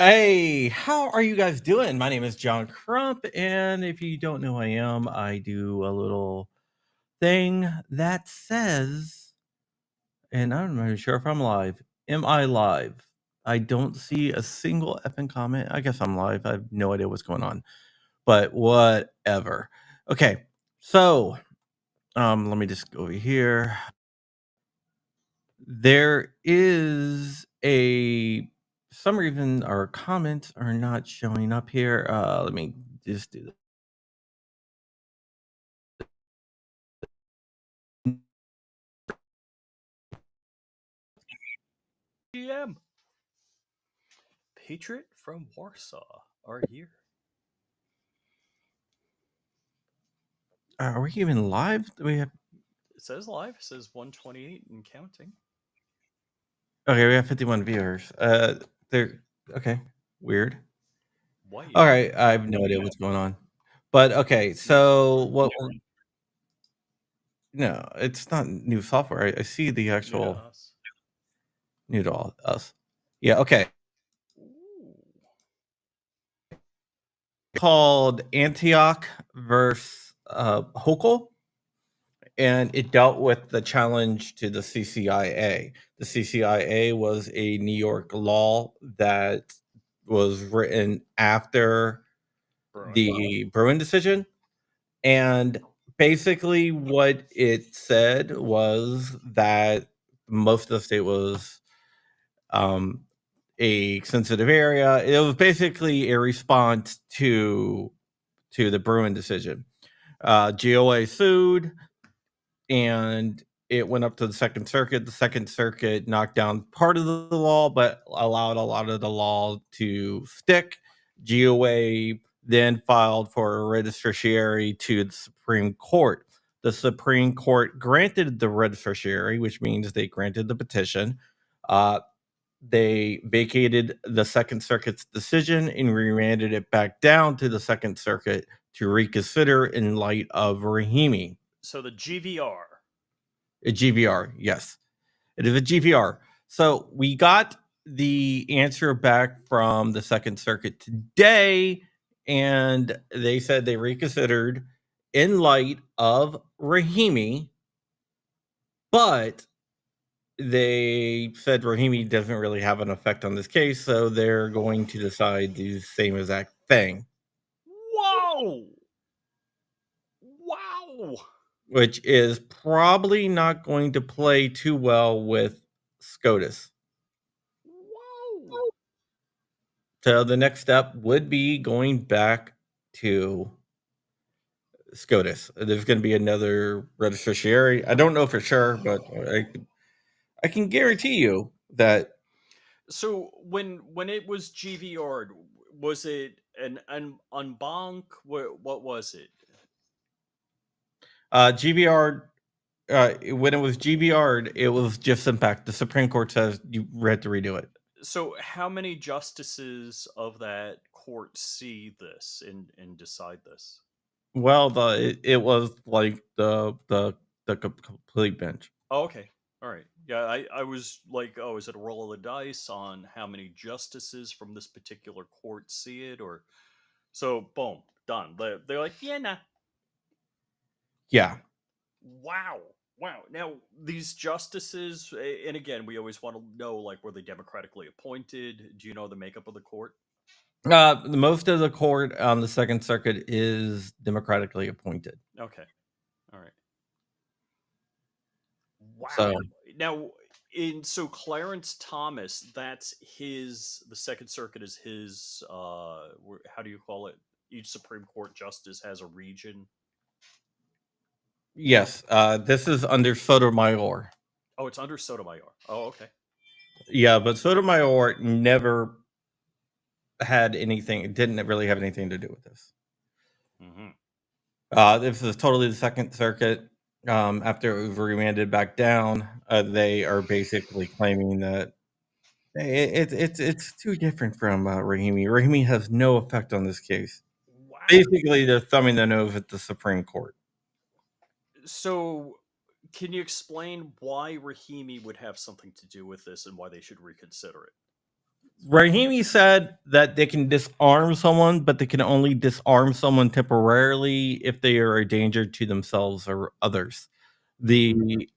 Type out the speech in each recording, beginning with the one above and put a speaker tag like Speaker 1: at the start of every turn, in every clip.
Speaker 1: Hey, how are you guys doing? My name is John Crump, and if you don't know who I am, I do a little thing that says, and I'm not even sure if I'm live. Am I live? I don't see a single effing comment. I guess I'm live. I have no idea what's going on, but whatever. Okay, so let me just go over here. There is a some reason our comments are not showing up here. Let me just do
Speaker 2: GM. Patriot from Warsaw are here.
Speaker 1: Are we even live? Do we have
Speaker 2: It says live, it says 128 and counting.
Speaker 1: okay? We have 51 viewers. They're okay. Weird.
Speaker 2: Why
Speaker 1: All
Speaker 2: is
Speaker 1: right, I have no idea what's going on. But okay,
Speaker 2: it's new
Speaker 1: so
Speaker 2: software?
Speaker 1: what? No, it's not new software. I see the
Speaker 2: New to
Speaker 1: actual
Speaker 2: us.
Speaker 1: new to all us. Yeah. Okay.
Speaker 2: Ooh.
Speaker 1: Called Antioch versus Hochul, and it dealt with the challenge to the CCIA. The CCIA was a New York law that was written after
Speaker 2: Bruin.
Speaker 1: the Bruin decision. And basically, what it said was that most of the state was um, a sensitive area. It was basically a response to the Bruin decision. GOA sued, and it went up to the Second Circuit. The Second Circuit knocked down part of the law, but allowed a lot of the law to stick. GOA then filed for a writ of certiorari to the Supreme Court. The Supreme Court granted the writ of certiorari, which means they granted the petition. Uh, they vacated the Second Circuit's decision and remanded it back down to the Second Circuit to reconsider in light of Rahimi.
Speaker 2: So the GVR.
Speaker 1: A GVR, yes. It is a GVR. So we got the answer back from the Second Circuit today, and they said they reconsidered in light of Rahimi, but they said Rahimi doesn't really have an effect on this case, so they're going to decide the same exact thing,
Speaker 2: Wow! Wow!
Speaker 1: which is probably not going to play too well with SCOTUS.
Speaker 2: Wow!
Speaker 1: So the next step would be going back to SCOTUS. There's going to be another registration. I don't know for sure, but I can guarantee you that
Speaker 2: So when it was GVR'd, was it an unbank? What was it?
Speaker 1: GVR, when it was GVR'd, it was just in fact the Supreme Court says you had to redo it.
Speaker 2: So how many justices of that court see this and decide this?
Speaker 1: Well, it was like the complete bench.
Speaker 2: Oh, okay. All right. Yeah, I was like, oh, is it a roll of the dice on how many justices from this particular court see it? Or so, boom, done. They're like, yeah, nah.
Speaker 1: Yeah.
Speaker 2: Wow. Wow. Now, these justices, and again, we always want to know, like, were they democratically appointed? Do you know the makeup of the court?
Speaker 1: Most of the court on the Second Circuit is democratically appointed.
Speaker 2: Okay. All right. Wow.
Speaker 1: So
Speaker 2: Now, so Clarence Thomas, that's his. The Second Circuit is his. How do you call it? Each Supreme Court justice has a region.
Speaker 1: yes, this is under Sotomayor.
Speaker 2: Oh, it's under Sotomayor. Oh, okay.
Speaker 1: Yeah, but Sotomayor never had anything. Didn't really have anything to do with this.
Speaker 2: Hmm.
Speaker 1: This is totally the Second Circuit. After it was remanded back down, they are basically claiming that it's too different from Rahimi. Rahimi has no effect on this case.
Speaker 2: Wow.
Speaker 1: Basically, they're thumbing their nose at the Supreme Court.
Speaker 2: So, can you explain why Rahimi would have something to do with this and why they should reconsider it?
Speaker 1: Rahimi said that they can disarm someone, but they can only disarm someone temporarily if they are a danger to themselves or others.
Speaker 2: Hmm.
Speaker 1: The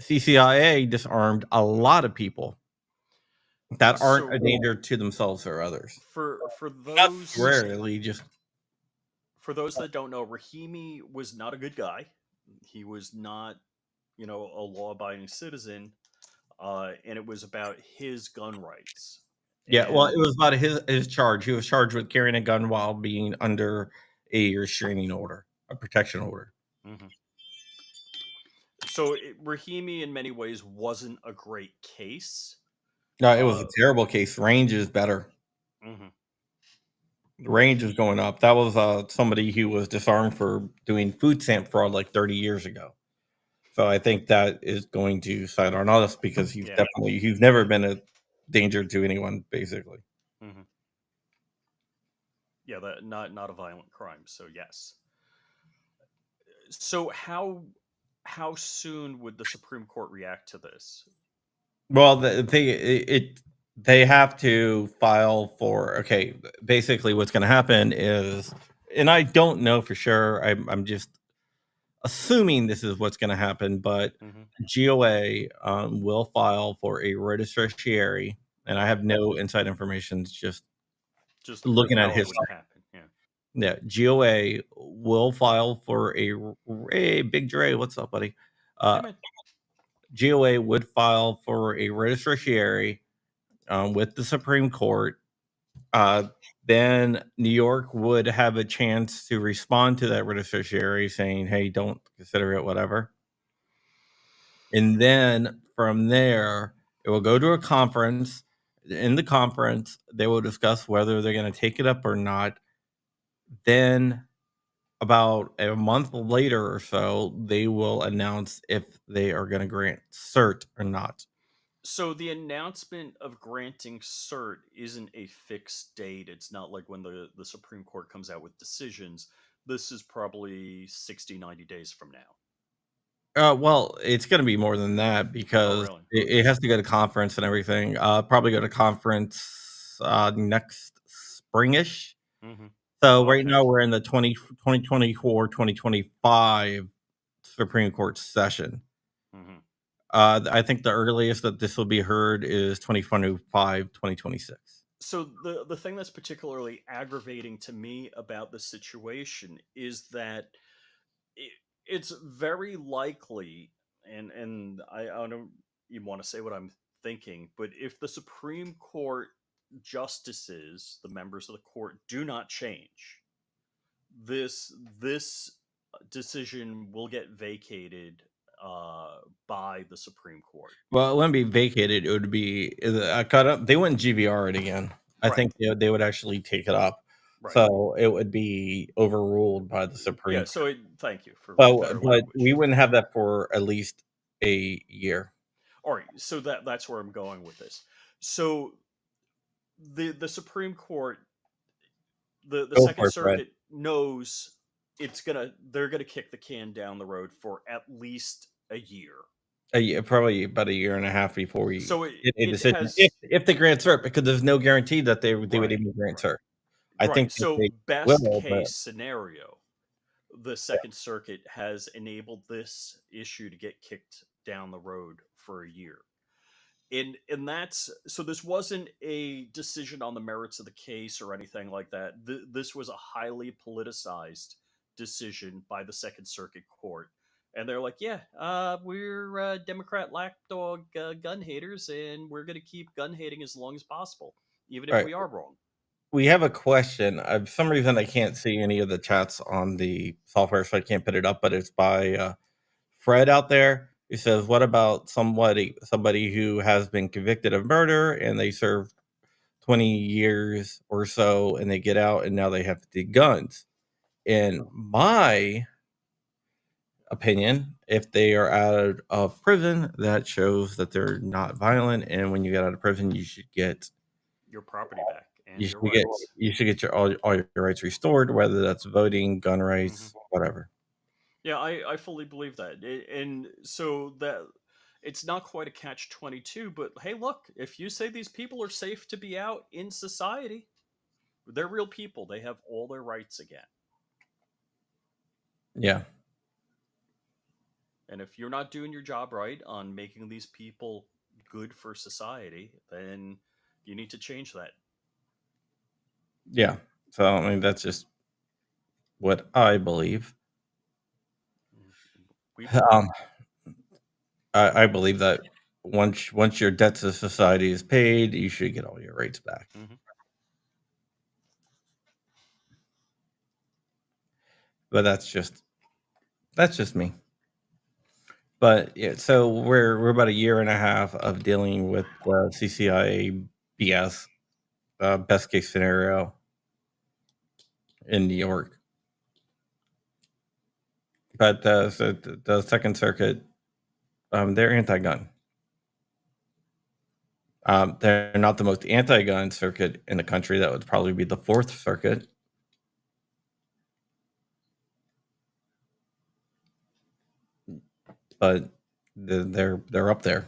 Speaker 1: CCIA disarmed a lot of people that aren't a
Speaker 2: So
Speaker 1: danger to themselves or others.
Speaker 2: for
Speaker 1: Not
Speaker 2: those
Speaker 1: temporarily, just
Speaker 2: for those that don't know, Rahimi was not a good guy. He was not, a law-abiding citizen, and it was about his gun rights.
Speaker 1: yeah. Well, it
Speaker 2: And
Speaker 1: was about his charge. He was charged with carrying a gun while being under a restraining order, a protection order.
Speaker 2: Mhm. So Rahimi, in many ways, wasn't a great case.
Speaker 1: No, it was a
Speaker 2: Uh,
Speaker 1: terrible case. Range is better.
Speaker 2: mhm.
Speaker 1: The range is going up. That was somebody who was disarmed for doing food stamp fraud like 30 years ago. So I think that is going to side on us because
Speaker 2: Yeah.
Speaker 1: he's never been a danger to anyone, basically.
Speaker 2: Hmm. Yeah, that not a violent crime. So yes. So how soon would the Supreme Court react to this?
Speaker 1: Well, they have to file for okay. Basically, what's going to happen is, and I don't know for sure. I'm just assuming this is what's going to happen, but
Speaker 2: Hmm.
Speaker 1: GOA will file for a writ of certiorari, and I have no inside information. It's just
Speaker 2: Just
Speaker 1: looking at
Speaker 2: how it
Speaker 1: his
Speaker 2: would happen. Yeah.
Speaker 1: yeah. GOA will file for a big Dre. What's up, buddy?
Speaker 2: Hey
Speaker 1: Uh,
Speaker 2: man.
Speaker 1: GOA would file for a writ of certiorari with the Supreme Court. Uh, then New York would have a chance to respond to that writ of certiorari, saying, "Hey, don't consider it, whatever." And then from there, it will go to a conference. In the conference, they will discuss whether they're going to take it up or not. Then, about a month later or so, they will announce if they are going to grant cert or not.
Speaker 2: So the announcement of granting cert isn't a fixed date. It's not like when the Supreme Court comes out with decisions. This is probably 60, 90 days from now.
Speaker 1: Well, it's going to be more than that
Speaker 2: Oh,
Speaker 1: because
Speaker 2: really?
Speaker 1: it
Speaker 2: Okay.
Speaker 1: has to go to conference and everything. Probably go to conference next springish.
Speaker 2: Hmm.
Speaker 1: So right
Speaker 2: Okay.
Speaker 1: now we're in the 2024-2025 Supreme Court session.
Speaker 2: Hmm.
Speaker 1: I think the earliest that this will be heard is 2025-2026.
Speaker 2: So the thing that's particularly aggravating to me about the situation is that it, it's very likely, and I don't even want to say what I'm thinking, but if the Supreme Court justices, the members of the court, do not change, this decision will get vacated uh, by the Supreme Court.
Speaker 1: Well, it wouldn't be vacated. It would be cut up. They wouldn't GVR it again. I
Speaker 2: Right.
Speaker 1: think they would actually take it up.
Speaker 2: Right.
Speaker 1: So it would be overruled by the Supreme
Speaker 2: Yeah.
Speaker 1: Court.
Speaker 2: So thank you for better
Speaker 1: But
Speaker 2: language.
Speaker 1: we wouldn't have that for at least a year.
Speaker 2: All right. So that's where I'm going with this. So the Supreme Court, the
Speaker 1: Go
Speaker 2: Second
Speaker 1: for it, Fred.
Speaker 2: Circuit knows they're gonna kick the can down the road for at least a year.
Speaker 1: A year, probably about a year and a half before we
Speaker 2: So
Speaker 1: get a
Speaker 2: it
Speaker 1: decision. If
Speaker 2: has
Speaker 1: they grant cert, because there's no guarantee that they would
Speaker 2: right,
Speaker 1: even grant
Speaker 2: right,
Speaker 1: cert. I
Speaker 2: right.
Speaker 1: think that
Speaker 2: So
Speaker 1: they
Speaker 2: best
Speaker 1: will, but
Speaker 2: case scenario, the Second Circuit has enabled this issue to get kicked down the road for a year. And that's so this wasn't a decision on the merits of the case or anything like that. This was a highly politicized decision by the Second Circuit Court, and they're like, yeah, we're Democrat lapdog gun haters, and we're going to keep gun hating as long as possible, even
Speaker 1: all
Speaker 2: if
Speaker 1: right.
Speaker 2: we are wrong.
Speaker 1: We have a question. For some reason, I can't see any of the chats on the software, so I can't put it up. But it's by Fred out there. He says, "What about somebody who has been convicted of murder and they serve 20 years or so, and they get out and now they have to take guns?" In my opinion, if they are out of prison, that shows that they're not violent. And when you get out of prison,
Speaker 2: Your property back and
Speaker 1: you
Speaker 2: your
Speaker 1: should get
Speaker 2: rights.
Speaker 1: you should get all your rights restored, whether that's voting, gun
Speaker 2: Hmm.
Speaker 1: rights, whatever.
Speaker 2: Yeah, I fully believe that, and so that it's not quite a catch-22, but hey, look, if you say these people are safe to be out in society, they're real people. They have all their rights again.
Speaker 1: Yeah.
Speaker 2: And if you're not doing your job right on making these people good for society, then you need to change that.
Speaker 1: Yeah. So, I mean, that's just what I believe.
Speaker 2: We believe.
Speaker 1: Um, I believe that once your debt to society is paid, you should get all your rights back.
Speaker 2: Mm-hmm.
Speaker 1: But that's just me. But yeah, so we're about a year and a half of dealing with the CCIA BS, best case scenario in New York. But so the Second Circuit, they're anti-gun. They're not the most anti-gun circuit in the country. That would probably be the Fourth Circuit. But they're up there.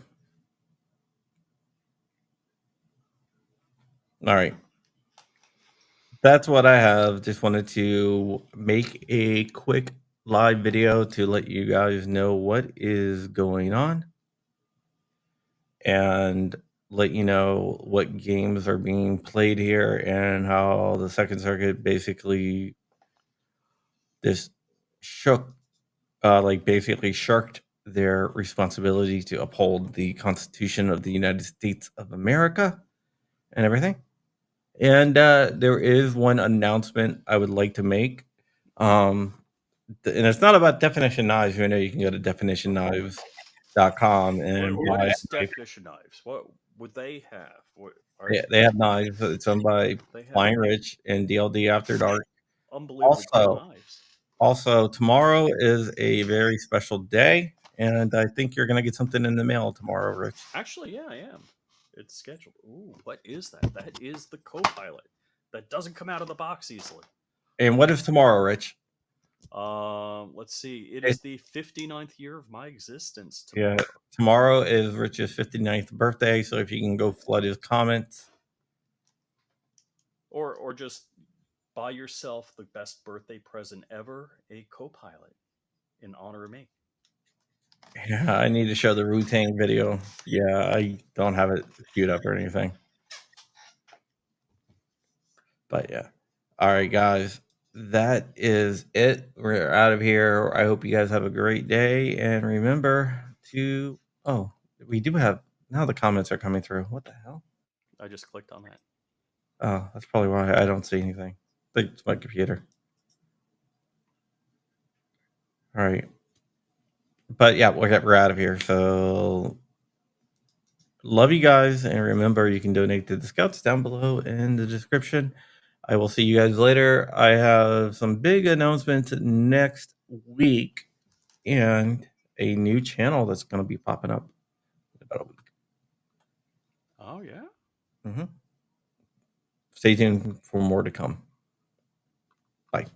Speaker 1: All right. That's what I have. Just wanted to make a quick live video to let you guys know what is going on and let you know what games are being played here and how the Second Circuit basically just basically shirked their responsibility to uphold the Constitution of the United States of America and everything. And there is one announcement I would like to make. And it's not about Definition Knives. You know, you can go to definitionknives.com and
Speaker 2: What
Speaker 1: buy a
Speaker 2: is
Speaker 1: knife.
Speaker 2: Definition Knives? What would they have? What are
Speaker 1: They have knives. It's owned by
Speaker 2: they have?
Speaker 1: Flying Rich and DLD After Dark.
Speaker 2: Unbelievably cool
Speaker 1: Also,
Speaker 2: knives.
Speaker 1: also tomorrow is a very special day, and I think you're gonna get something in the mail tomorrow, Rich.
Speaker 2: Actually, yeah, I am. It's scheduled. Ooh, what is that? That is the co-pilot. That doesn't come out of the box easily.
Speaker 1: And what is tomorrow, Rich?
Speaker 2: Let's see. It
Speaker 1: It,
Speaker 2: is the 59th year of my existence
Speaker 1: yeah,
Speaker 2: tomorrow.
Speaker 1: tomorrow is Rich's 59th birthday, so if you can go flood his comments.
Speaker 2: Or just buy yourself the best birthday present ever, a co-pilot in honor of me.
Speaker 1: Yeah, I need to show the Wu-Tang video. Yeah, I don't have it queued up or anything. But yeah. All right, guys. That is it. We're out of here. I hope you guys have a great day. And remember to we do have now the comments are coming through. What the hell?
Speaker 2: I just clicked on that.
Speaker 1: Oh, that's probably why I don't see anything. I think it's my computer. All right. But yeah, we're out of here. So love you guys. And remember, you can donate to the Scouts down below in the description. I will see you guys later. I have some big announcements next week and a new channel that's going to be popping up in about a week.
Speaker 2: Oh yeah.
Speaker 1: Stay tuned for more to come. Bye.